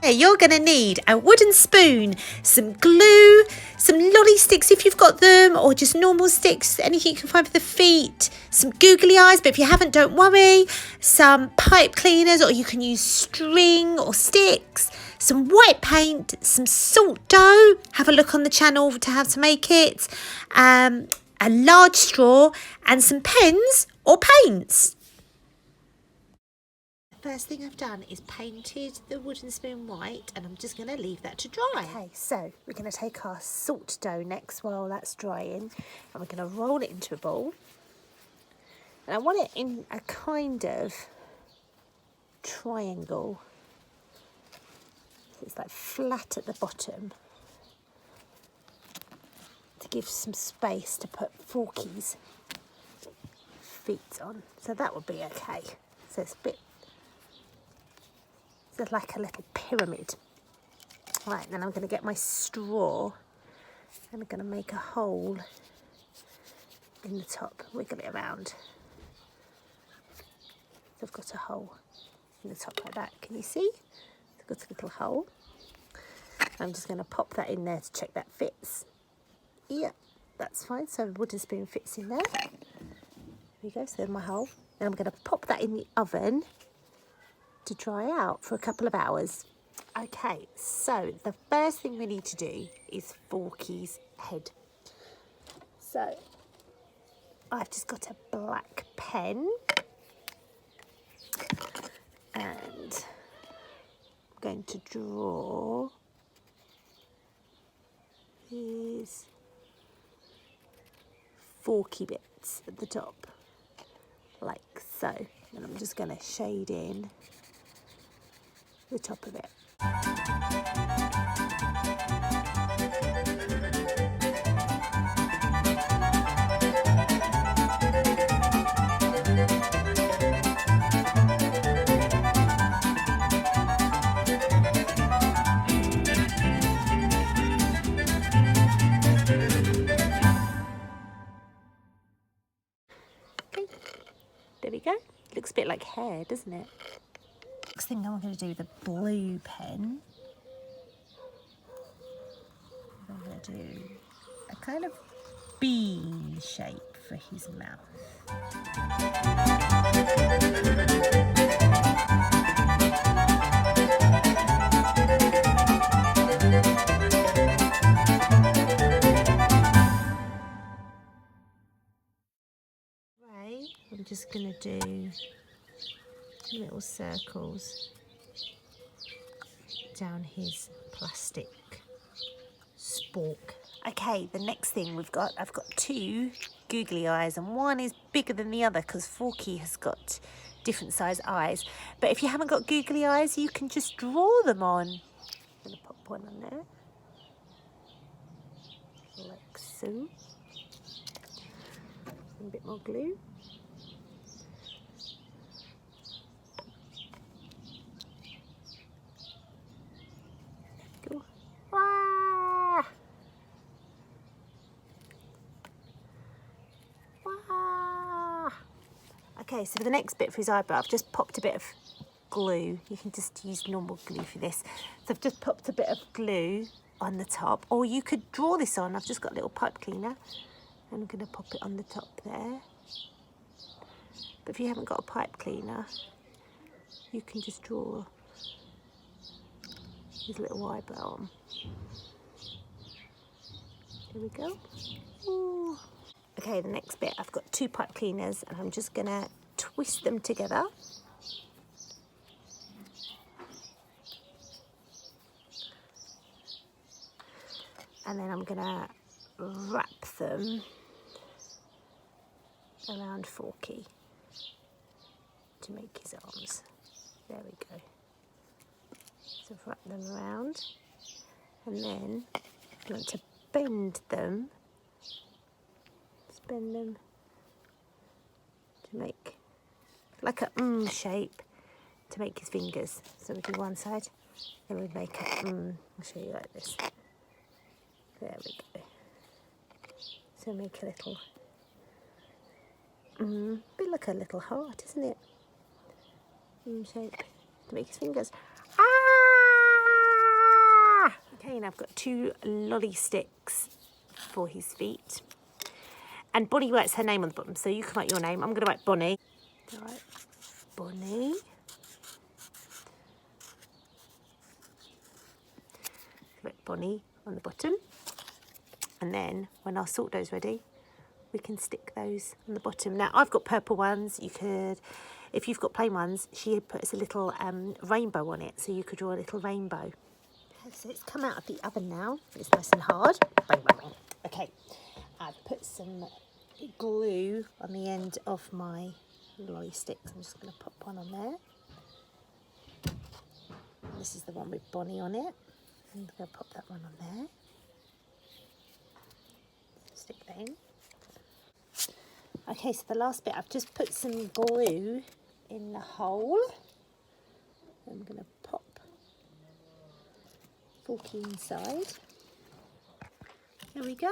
You're going to need a wooden spoon, some glue, some lolly sticks if you've got them, or just normal sticks, anything you can find for the feet, some googly eyes, but if you haven't, don't worry, some pipe cleaners, or you can use string or sticks, some white paint, some salt dough, have a look on the channel to how to make it, a large straw, and some pens or paints. First thing I've done is painted the wooden spoon white, and I'm just going to leave that to dry. Okay, so we're going to take our salt dough next while that's drying, and we're going to roll it into a ball. And I want it in a kind of triangle. So it's like flat at the bottom to give some space to put Forky's feet on. So that would be okay. So it's a bit like a little pyramid. Right, then I'm going to get my straw and I'm going to make a hole in the top, wiggle it around. So I've got a hole in the top like that. Can you see? I've got a little hole. I'm just going to pop that in there to check that fits. Yeah, that's fine. So the wooden spoon fits in there. There we go, so there's my hole. Then I'm going to pop that in the oven to dry out for a couple of hours. Okay, so the first thing we need to do is Forky's head. So I've just got a black pen and I'm going to draw his forky bits at the top, like so. And I'm just going to shade in the top of it. Okay, there we go. Looks a bit like hair, doesn't it? Next thing I'm going to do with the blue pen, I'm going to do a kind of bean shape for his mouth. Right, I'm just going to do little circles down his plastic spork. Okay, the next thing I've got two googly eyes, and one is bigger than the other because Forky has got different size eyes. But if you haven't got googly eyes, you can just draw them on. I'm going to pop one on there, like so. A bit more glue. Okay, so for the next bit for his eyebrow, I've just popped a bit of glue. You can just use normal glue for this. So I've just popped a bit of glue on the top, or you could draw this on. I've just got a little pipe cleaner. I'm going to pop it on the top there. But if you haven't got a pipe cleaner, you can just draw his little eyebrow on. There we go. Ooh. Okay, the next bit, I've got two pipe cleaners and I'm just going to twist them together. And then I'm going to wrap them around Forky to make his arms. There we go. So wrap them around, and then I want to bend them. Bend them to make like a shape to make his fingers. So we do one side, then we make a I'll show you like this. There we go. So make a little bit like a little heart, isn't it? Shape to make his fingers. Okay, now I've got 2 lolly sticks for his feet. And Bonnie writes her name on the bottom, so you can write your name. I'm going to write Bonnie. Right, Bonnie. Write Bonnie on the bottom. And then when our salt dough's ready, we can stick those on the bottom. Now, I've got purple ones. You could, if you've got plain ones, she puts a little rainbow on it, so you could draw a little rainbow. Okay, so it's come out of the oven now. It's nice and hard. Bang, bang, bang. Okay, I've put some glue on the end of my lolly sticks. I'm just going to pop one on there. This is the one with Bonnie on it. I'm going to pop that one on there. Stick that in. Okay, so the last bit, I've just put some glue in the hole. I'm going to pop Forky inside. There we go.